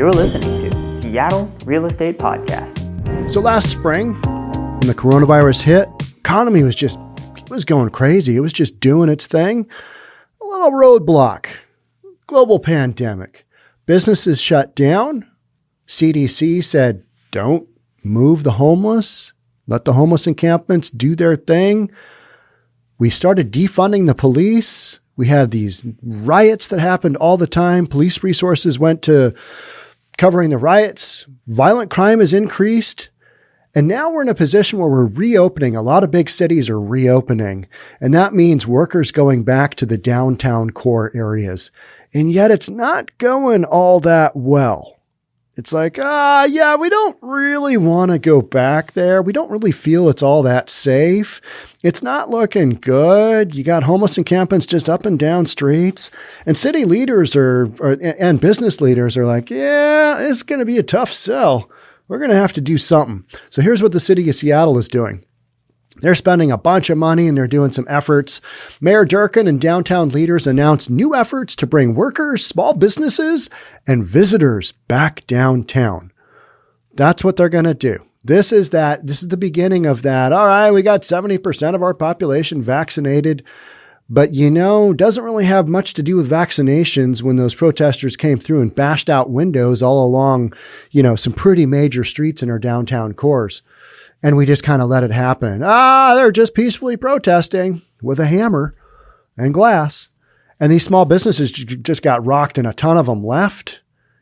You're listening to Seattle Real Estate Podcast. So last spring, when the coronavirus hit, economy was going crazy. It was just doing its thing. A little roadblock, global pandemic, businesses shut down. CDC said, don't move the homeless. Let the homeless encampments do their thing. We started defunding the police. We had these riots that happened all the time. Police resources went to covering the riots. Violent crime has increased. And now we're in a position where we're reopening. A lot of big cities are reopening. And that means workers going back to the downtown core areas. And yet it's not going all that well. It's like, we don't really want to go back there. We don't really feel it's all that safe. It's not looking good. You got homeless encampments just up and down streets. And city leaders and business leaders are like, it's going to be a tough sell. We're going to have to do something. So here's what the city of Seattle is doing. They're spending a bunch of money and they're doing some efforts. Mayor Durkan and downtown leaders announced new efforts to bring workers, small businesses, and visitors back downtown. That's what they're going to do. This is the beginning of that. All right, we got 70% of our population vaccinated, but doesn't really have much to do with vaccinations when those protesters came through and bashed out windows all along, some pretty major streets in our downtown cores. And we just kind of let it happen. They're just peacefully protesting with a hammer and glass. And these small businesses just got rocked and a ton of them left.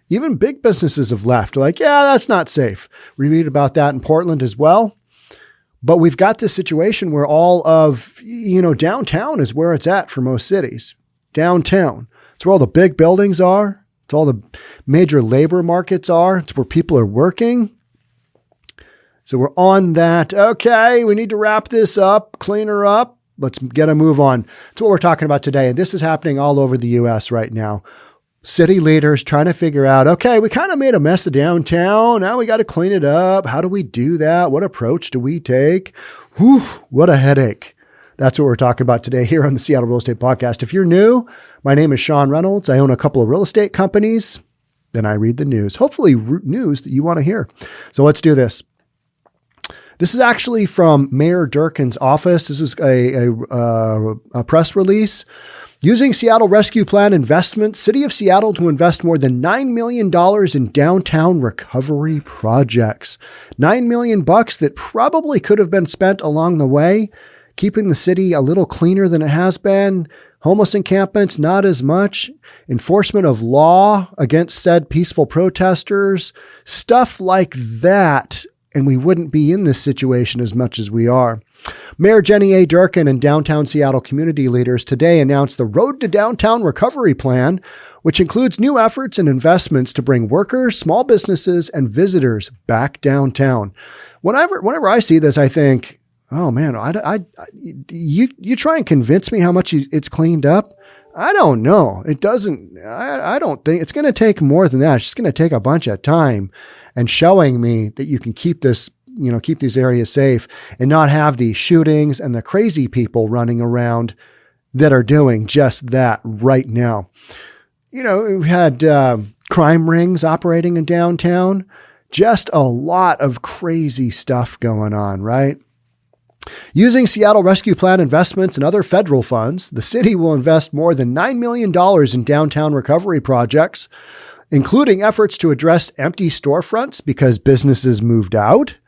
Even big businesses have left. Like, that's not safe. We read about that in Portland as well. But we've got this situation where all of, downtown is where it's at for most cities. Downtown. It's where all the big buildings are. It's all the major labor markets are. It's where people are working. So we're on that. Okay, we need to wrap this up, clean her up. Let's get a move on. That's what we're talking about today. And this is happening all over the U.S. right now. City leaders trying to figure out, okay, we kind of made a mess of downtown. Now we got to clean it up. How do we do that? What approach do we take? Whew, what a headache. That's what we're talking about today here on the Seattle Real Estate Podcast. If you're new, my name is Sean Reynolds. I own a couple of real estate companies. Then I read the news, hopefully news that you want to hear. So let's do this. This is actually from Mayor Durkan's office. This is a press release. Using Seattle Rescue Plan investments, City of Seattle to invest more than $9 million in downtown recovery projects. $9 million that probably could have been spent along the way, keeping the city a little cleaner than it has been. Homeless encampments, not as much. Enforcement of law against said peaceful protesters. Stuff like that. And we wouldn't be in this situation as much as we are. Mayor Jenny A. Durkan and downtown Seattle community leaders today announced the Road to Downtown Recovery Plan, which includes new efforts and investments to bring workers, small businesses, and visitors back downtown. Whenever I see this, I think, oh man, you try and convince me how much it's cleaned up. I don't know. It doesn't, I don't think it's going to take more than that. It's just going to take a bunch of time and showing me that you can keep this, keep these areas safe and not have the shootings and the crazy people running around that are doing just that right now. We've had crime rings operating in downtown, just a lot of crazy stuff going on, right? Using Seattle Rescue Plan investments and other federal funds, the city will invest more than $9 million in downtown recovery projects, including efforts to address empty storefronts because businesses moved out,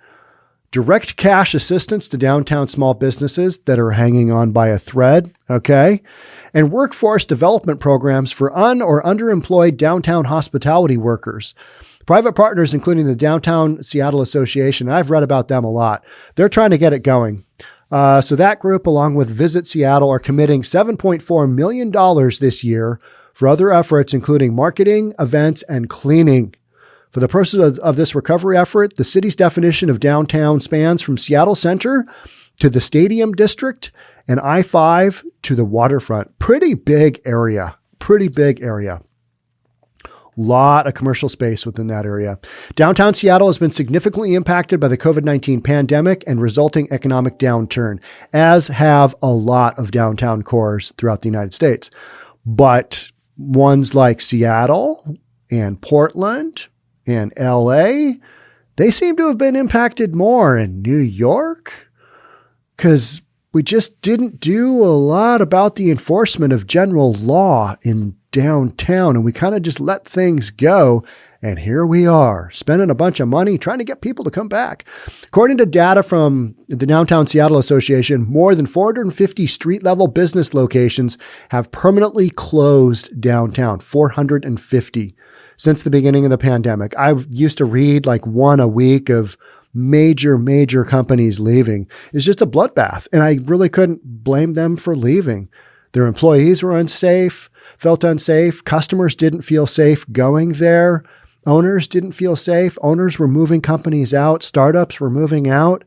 direct cash assistance to downtown small businesses that are hanging on by a thread, okay, and workforce development programs for or underemployed downtown hospitality workers. Private partners, including the Downtown Seattle Association, and I've read about them a lot. They're trying to get it going. So that group, along with Visit Seattle, are committing $7.4 million this year for other efforts, including marketing, events, and cleaning. For the purposes of this recovery effort, the city's definition of downtown spans from Seattle Center to the Stadium District and I-5 to the Waterfront. Pretty big area. Lot of commercial space within that area. Downtown Seattle has been significantly impacted by the COVID-19 pandemic and resulting economic downturn, as have a lot of downtown cores throughout the United States. But ones like Seattle and Portland In LA, they seem to have been impacted more. In New York, because we just didn't do a lot about the enforcement of general law in downtown, and we kind of just let things go. And here we are, spending a bunch of money trying to get people to come back. According to data from the Downtown Seattle Association, more than 450 street-level business locations have permanently closed downtown, 450 since the beginning of the pandemic. I used to read like one a week of major companies leaving. It's just a bloodbath, and I really couldn't blame them for leaving. Their employees were felt unsafe. Customers didn't feel safe going there. Owners didn't feel safe. Owners were moving companies out. Startups were moving out.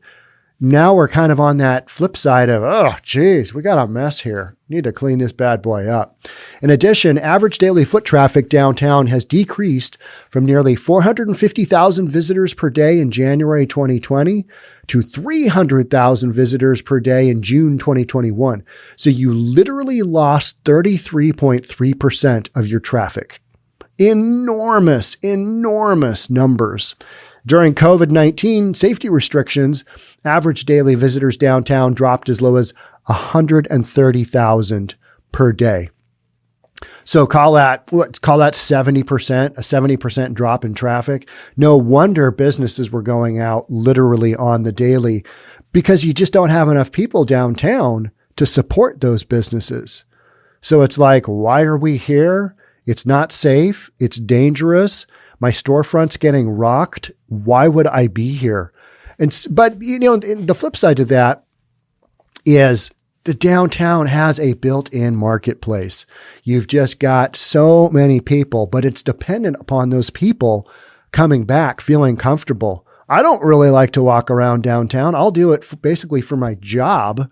Now we're kind of on that flip side of, oh, geez, we got a mess here. Need to clean this bad boy up. In addition, average daily foot traffic downtown has decreased from nearly 450,000 visitors per day in January 2020 to 300,000 visitors per day in June 2021. So you literally lost 33.3% of your traffic. Enormous numbers. During COVID-19 safety restrictions, average daily visitors downtown dropped as low as 130,000 per day. So call that 70%, a 70% drop in traffic. No wonder businesses were going out literally on the daily, because you just don't have enough people downtown to support those businesses. So it's like, why are we here? It's not safe. It's dangerous. My storefront's getting rocked. Why would I be here? But the flip side to that is the downtown has a built-in marketplace. You've just got so many people, but it's dependent upon those people coming back, feeling comfortable. I don't really like to walk around downtown. I'll do it basically for my job.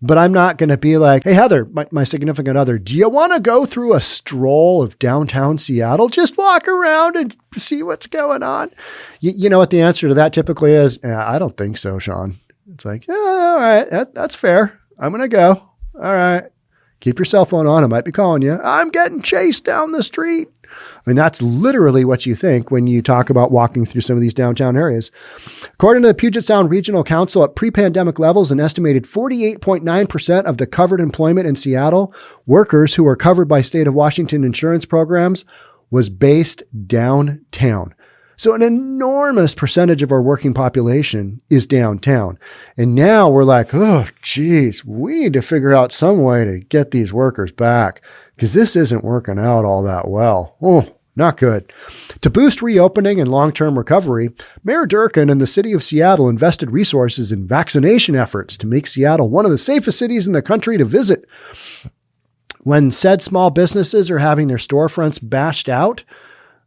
But I'm not going to be like, hey, Heather, my significant other, do you want to go through a stroll of downtown Seattle? Just walk around and see what's going on. You know what the answer to that typically is? I don't think so, Sean. It's like, yeah, all right, that's fair. I'm going to go. All right. Keep your cell phone on. I might be calling you. I'm getting chased down the street. I mean, that's literally what you think when you talk about walking through some of these downtown areas. According to the Puget Sound Regional Council, at pre-pandemic levels, an estimated 48.9% of the covered employment in Seattle, workers who were covered by state of Washington insurance programs, was based downtown. So an enormous percentage of our working population is downtown. And now we're like, oh, geez, we need to figure out some way to get these workers back, because this isn't working out all that well. Oh, not good. To boost reopening and long-term recovery, Mayor Durkan and the city of Seattle invested resources in vaccination efforts to make Seattle one of the safest cities in the country to visit. When said small businesses are having their storefronts bashed out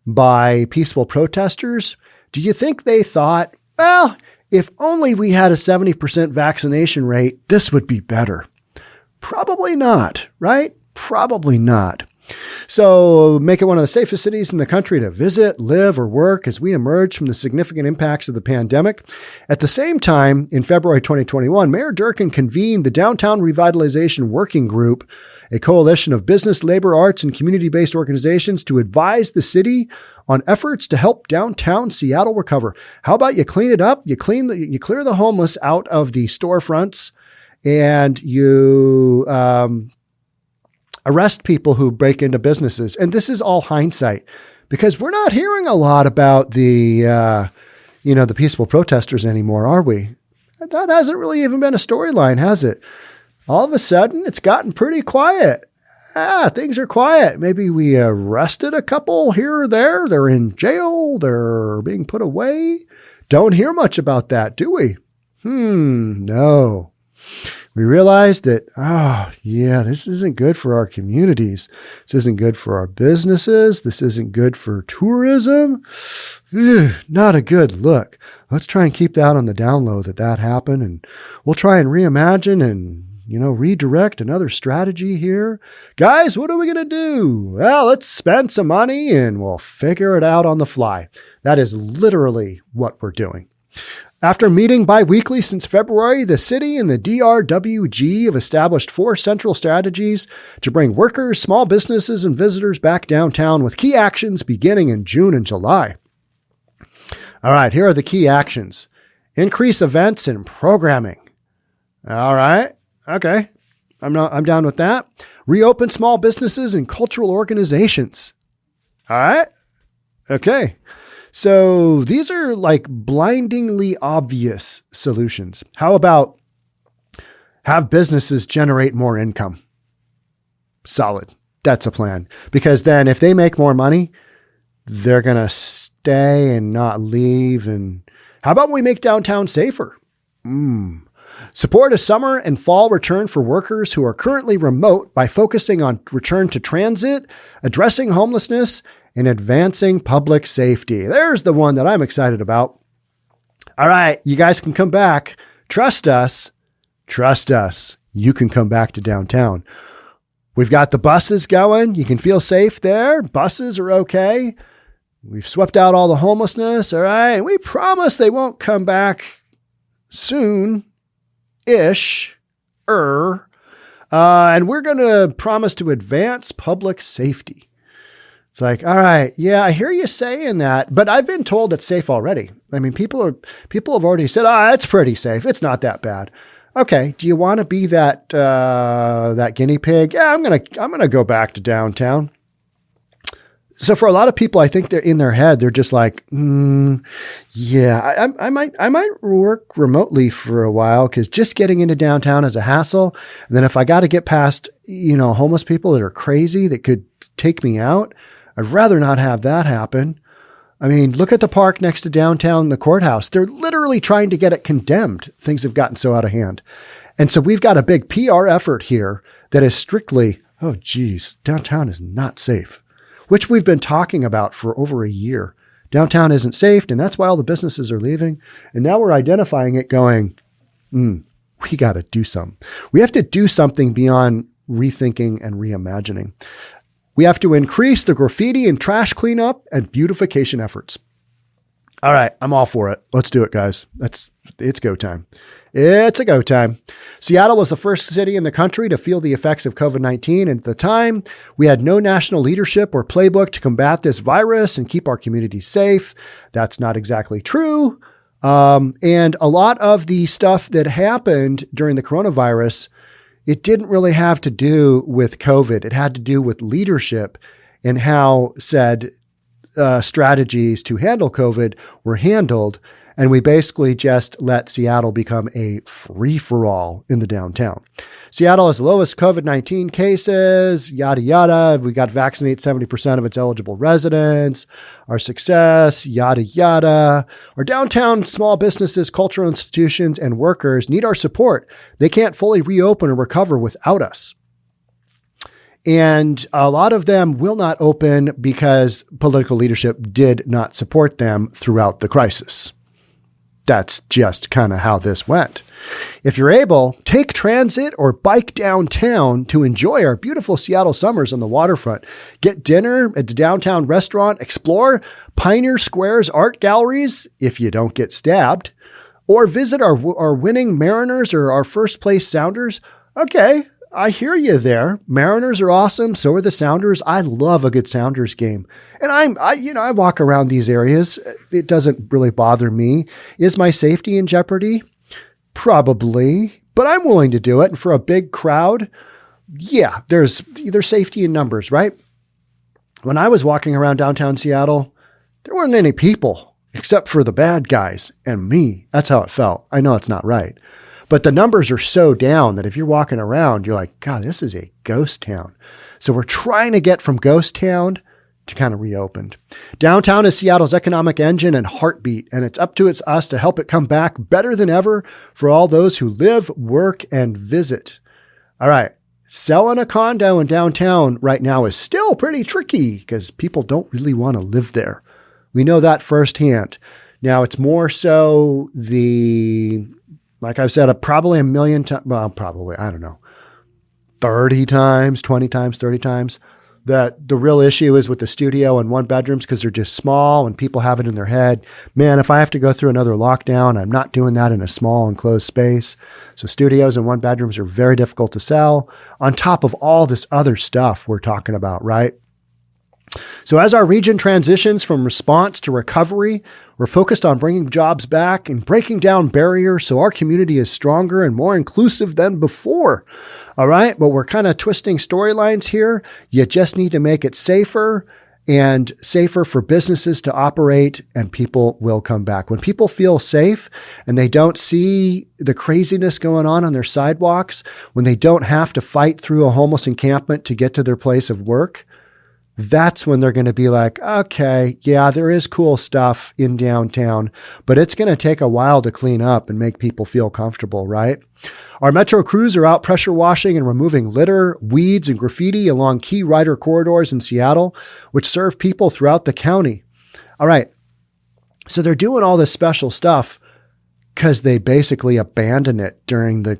by peaceful protesters, do you think they thought, well, if only we had a 70% vaccination rate, this would be better? Probably not, right? Probably not. So make it one of the safest cities in the country to visit, live, or work as we emerge from the significant impacts of the pandemic. At the same time, in February 2021, Mayor Durkan convened the Downtown Revitalization Working Group, a coalition of business, labor, arts, and community-based organizations to advise the city on efforts to help downtown Seattle recover. How about you clean it up? You clear the homeless out of the storefronts, and you arrest people who break into businesses. And this is all hindsight, because we're not hearing a lot about the peaceful protesters anymore, are we? That hasn't really even been a storyline, has it? All of a sudden, it's gotten pretty quiet. Things are quiet. Maybe we arrested a couple here or there. They're in jail. They're being put away. Don't hear much about that, do we? No. We realized that, this isn't good for our communities. This isn't good for our businesses. This isn't good for tourism. Not a good look. Let's try and keep that on the down low that happened. And we'll try and reimagine and, redirect another strategy here. Guys, what are we going to do? Well, let's spend some money and we'll figure it out on the fly. That is literally what we're doing. After meeting bi-weekly since February, the city and the DRWG have established 4 central strategies to bring workers, small businesses, and visitors back downtown, with key actions beginning in June and July. All right, here are the key actions. Increase events and programming. All right. Okay. I'm down with that. Reopen small businesses and cultural organizations. All right. Okay. So these are like blindingly obvious solutions. How about have businesses generate more income? Solid. That's a plan. Because then if they make more money, they're going to stay and not leave. And how about we make downtown safer? Support a summer and fall return for workers who are currently remote by focusing on return to transit, addressing homelessness, and advancing public safety. There's the one that I'm excited about. All right, you guys can come back. Trust us. Trust us. You can come back to downtown. We've got the buses going. You can feel safe there. Buses are okay. We've swept out all the homelessness. All right. And we promise they won't come back soon-ish. And we're going to promise to advance public safety. It's like, all right, yeah, I hear you saying that, but I've been told it's safe already. I mean, people have already said, it's pretty safe. It's not that bad. Okay. Do you want to be that guinea pig? Yeah, I'm going to go back to downtown. So for a lot of people, I think they're in their head. They're just like, yeah, I might work remotely for a while because just getting into downtown is a hassle. And then if I got to get past, homeless people that are crazy that could take me out, I'd rather not have that happen. I mean, look at the park next to downtown, the courthouse. They're literally trying to get it condemned. Things have gotten so out of hand. And so we've got a big PR effort here that is strictly, downtown is not safe, which we've been talking about for over a year. Downtown isn't safe, and that's why all the businesses are leaving. And now we're identifying it going, we got to do something. We have to do something beyond rethinking and reimagining. We have to increase the graffiti and trash cleanup and beautification efforts. All right, I'm all for it. Let's do it, guys. It's go time. It's a go time. Seattle was the first city in the country to feel the effects of COVID-19. And at the time, we had no national leadership or playbook to combat this virus and keep our community safe. That's not exactly true. And a lot of the stuff that happened during the coronavirus, it didn't really have to do with COVID. It had to do with leadership and how said strategies to handle COVID were handled. And we basically just let Seattle become a free-for-all in the downtown. Seattle has the lowest COVID-19 cases, yada, yada. We got to vaccinate 70% of its eligible residents. Our success, yada, yada. Our downtown small businesses, cultural institutions, and workers need our support. They can't fully reopen or recover without us. And a lot of them will not open because political leadership did not support them throughout the crisis. That's just kind of how this went. If you're able, take transit or bike downtown to enjoy our beautiful Seattle summers on the waterfront. Get dinner at the downtown restaurant, explore Pioneer Square's art galleries if you don't get stabbed, or visit our winning Mariners or our first place Sounders. Okay, I hear you there. Mariners are awesome. So are the Sounders. I love a good Sounders game. And I walk around these areas. It doesn't really bother me. Is my safety in jeopardy? Probably, but I'm willing to do it. And for a big crowd, yeah, there's safety in numbers, right? When I was walking around downtown Seattle, there weren't any people except for the bad guys and me. That's how it felt. I know it's not right. But the numbers are so down that if you're walking around, you're like, God, this is a ghost town. So we're trying to get from ghost town to kind of reopened. Downtown is Seattle's economic engine and heartbeat, and it's up to us to help it come back better than ever for all those who live, work, and visit. All right. Selling a condo in downtown right now is still pretty tricky because people don't really want to live there. We know that firsthand. Now, it's more so like I've said, probably a million times, well, probably, I don't know, 30 times, 20 times, 30 times, that the real issue is with the studio and one bedrooms because they're just small and people have it in their head. Man, if I have to go through another lockdown, I'm not doing that in a small enclosed space. So studios and one bedrooms are very difficult to sell on top of all this other stuff we're talking about, right? So as our region transitions from response to recovery, we're focused on bringing jobs back and breaking down barriers so our community is stronger and more inclusive than before. All right, but we're kind of twisting storylines here. You just need to make it safer and safer for businesses to operate, and people will come back. When people feel safe and they don't see the craziness going on their sidewalks, when they don't have to fight through a homeless encampment to get to their place of work, that's when they're going to be like, okay, yeah, there is cool stuff in downtown, but it's going to take a while to clean up and make people feel comfortable, right? Our Metro crews are out pressure washing and removing litter, weeds, and graffiti along key rider corridors in Seattle, which serve people throughout the county. All right. So they're doing all this special stuff because they basically abandoned it during the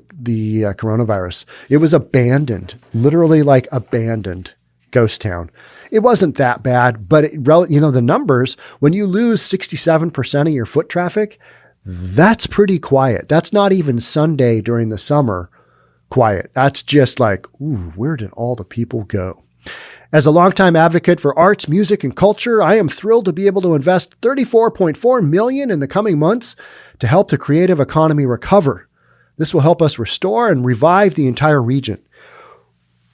coronavirus. It was abandoned, literally like abandoned. Ghost town. It wasn't that bad, but the numbers, when you lose 67% of your foot traffic, that's pretty quiet. That's not even Sunday during the summer quiet. That's just like, ooh, where did all the people go? As a longtime advocate for arts, music, and culture, I am thrilled to be able to invest $34.4 million in the coming months to help the creative economy recover. This will help us restore and revive the entire region.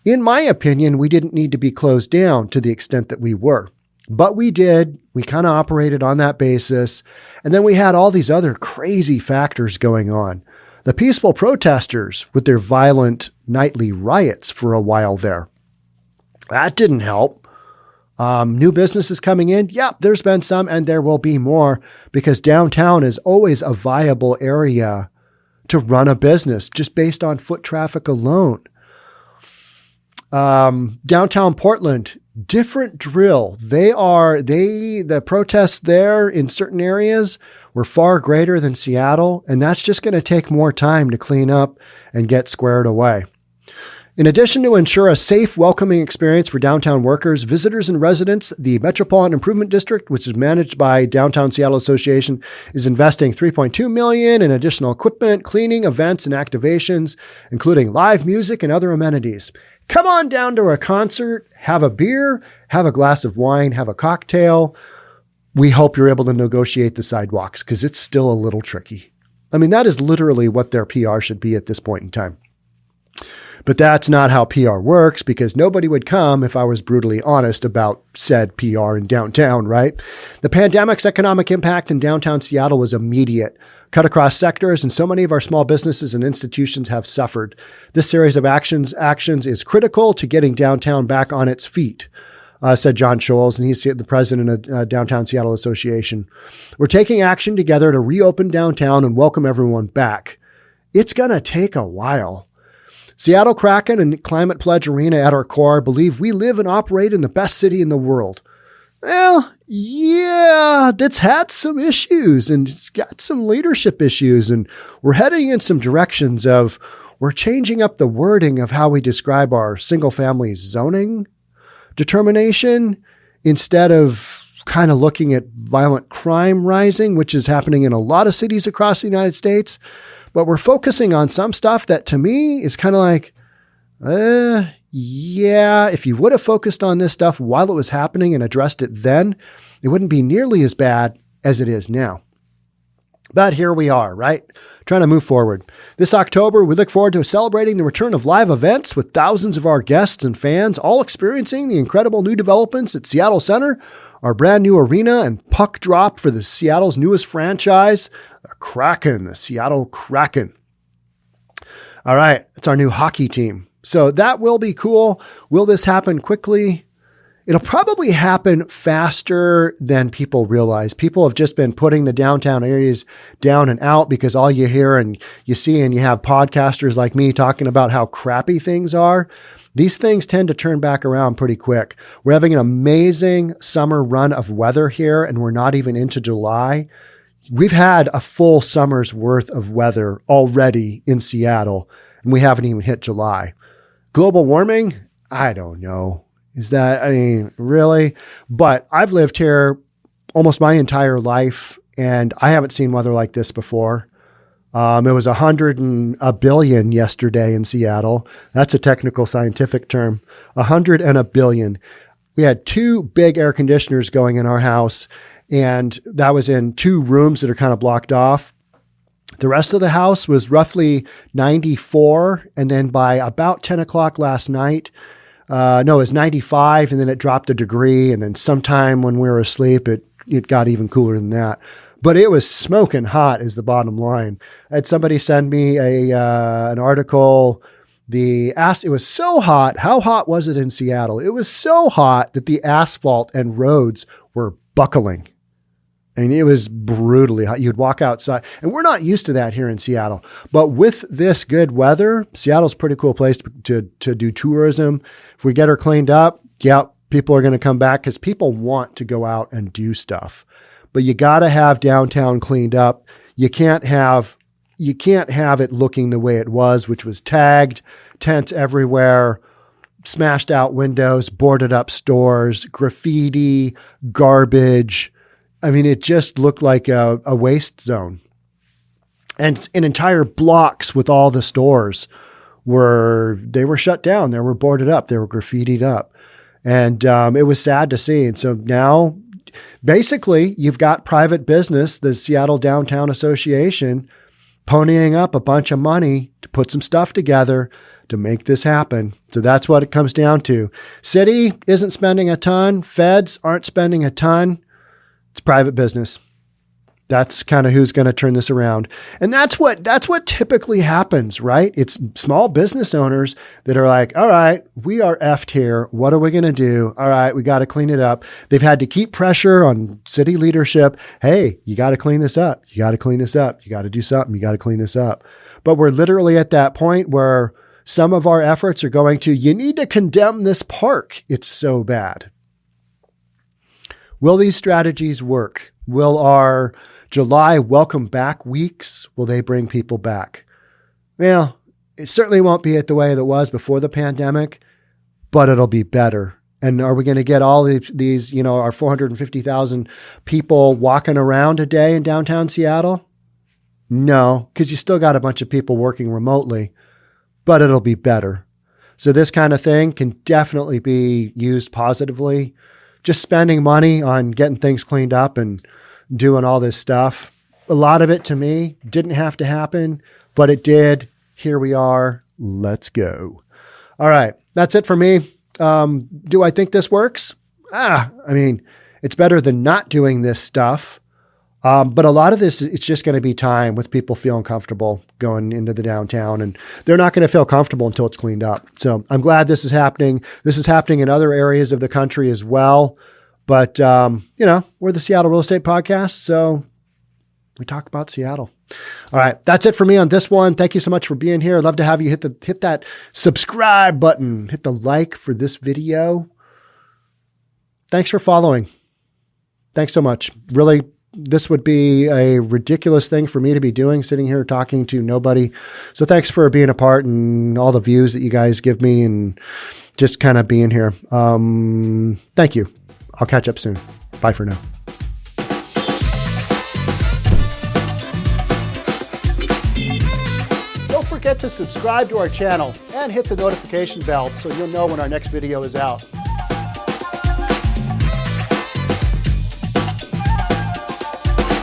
In my opinion, we didn't need to be closed down to the extent that we were, but we did. We kind of operated on that basis. And then we had all these other crazy factors going on. The peaceful protesters with their violent nightly riots for a while there. That didn't help. New businesses coming in. Yeah, there's been some, and there will be more, because downtown is always a viable area to run a business just based on foot traffic alone. Downtown Portland, different drill. The protests there in certain areas were far greater than Seattle, and that's just going to take more time to clean up and get squared away. In addition to ensure a safe, welcoming experience for downtown workers, visitors, and residents, the Metropolitan Improvement District, which is managed by Downtown Seattle Association, is investing $3.2 million in additional equipment, cleaning, events, and activations, including live music and other amenities. Come on down to a concert, have a beer, have a glass of wine, have a cocktail. We hope you're able to negotiate the sidewalks because it's still a little tricky. I mean, that is literally what their PR should be at this point in time. But that's not how PR works, because nobody would come if I was brutally honest about said PR in downtown, right? The pandemic's economic impact in downtown Seattle was immediate, cut across sectors, and so many of our small businesses and institutions have suffered. This series of actions is critical to getting downtown back on its feet, said John Scholes, and he's the president of Downtown Seattle Association. We're taking action together to reopen downtown and welcome everyone back. It's going to take a while. Seattle Kraken and Climate Pledge Arena at our core believe we live and operate in the best city in the world. Well, yeah, that's had some issues and it's got some leadership issues, and we're heading in some directions of we're changing up the wording of how we describe our single family zoning determination instead of kind of looking at violent crime rising, which is happening in a lot of cities across the United States. But we're focusing on some stuff that to me is kind of like, yeah, if you would have focused on this stuff while it was happening and addressed it then, it wouldn't be nearly as bad as it is now. But here we are, right? Trying to move forward. This October, we look forward to celebrating the return of live events with thousands of our guests and fans all experiencing the incredible new developments at Seattle Center, our brand new arena and puck drop for the Seattle's newest franchise, the Kraken, the Seattle Kraken. All right, it's our new hockey team. So that will be cool. Will this happen quickly? It'll probably happen faster than people realize. People have just been putting the downtown areas down and out because all you hear and you see, and you have podcasters like me talking about how crappy things are. These things tend to turn back around pretty quick. We're having an amazing summer run of weather here, and we're not even into July. We've had a full summer's worth of weather already in Seattle, and we haven't even hit July. Global warming? I don't know. Is that, I mean, really? But I've lived here almost my entire life, and I haven't seen weather like this before. It was 100 and a billion yesterday in Seattle. That's a technical scientific term. 100 and a billion. We had 2 big air conditioners going in our house, and that was in 2 rooms that are kind of blocked off. The rest of the house was roughly 94. And then by about 10 o'clock last night, it was 95, and then it dropped a degree. And then sometime when we were asleep, it got even cooler than that. But it was smoking hot is the bottom line. I had somebody send me an article. It was so hot. How hot was it in Seattle? It was so hot that the asphalt and roads were buckling. I mean, it was brutally hot. You'd walk outside, and we're not used to that here in Seattle. But with this good weather, Seattle's a pretty cool place to do tourism. If we get her cleaned up, people are going to come back because people want to go out and do stuff. But you got to have downtown cleaned up. You can't have it looking the way it was, which was tagged, tents everywhere, smashed out windows, boarded up stores, graffiti, garbage. I mean, it just looked like a waste zone. And entire blocks with all the stores were shut down. They were boarded up. They were graffitied up. And it was sad to see. And so now, basically, you've got private business, the Seattle Downtown Association, ponying up a bunch of money to put some stuff together to make this happen. So that's what it comes down to. City isn't spending a ton. Feds aren't spending a ton. It's private business. That's kind of who's going to turn this around. And that's what typically happens, right? It's small business owners that are like, all right, we are effed here. What are we going to do? All right, we got to clean it up. They've had to keep pressure on city leadership. Hey, you got to clean this up. You got to clean this up. You got to do something. You got to clean this up. But we're literally at that point where some of our efforts are going to, you need to condemn this park. It's so bad. Will these strategies work? Will our July welcome back weeks, will they bring people back? Well, it certainly won't be the way that it was before the pandemic, but it'll be better. And are we going to get all these, our 450,000 people walking around a day in downtown Seattle? No, because you still got a bunch of people working remotely, but it'll be better. So this kind of thing can definitely be used positively. Just spending money on getting things cleaned up and doing all this stuff. A lot of it, to me, didn't have to happen, but it did. Here we are. Let's go. All right. That's it for me. Do I think this works? It's better than not doing this stuff. But a lot of this, it's just going to be time with people feeling comfortable going into the downtown, and they're not going to feel comfortable until it's cleaned up. So I'm glad this is happening. This is happening in other areas of the country as well. But, we're the Seattle Real Estate Podcast, so we talk about Seattle. All right. That's it for me on this one. Thank you so much for being here. I'd love to have you hit that subscribe button, hit the like for this video. Thanks for following. Thanks so much. Really, this would be a ridiculous thing for me to be doing, sitting here talking to nobody. So thanks for being a part and all the views that you guys give me and just kind of being here. Thank you. I'll catch up soon. Bye for now. Don't forget to subscribe to our channel and hit the notification bell so you'll know when our next video is out.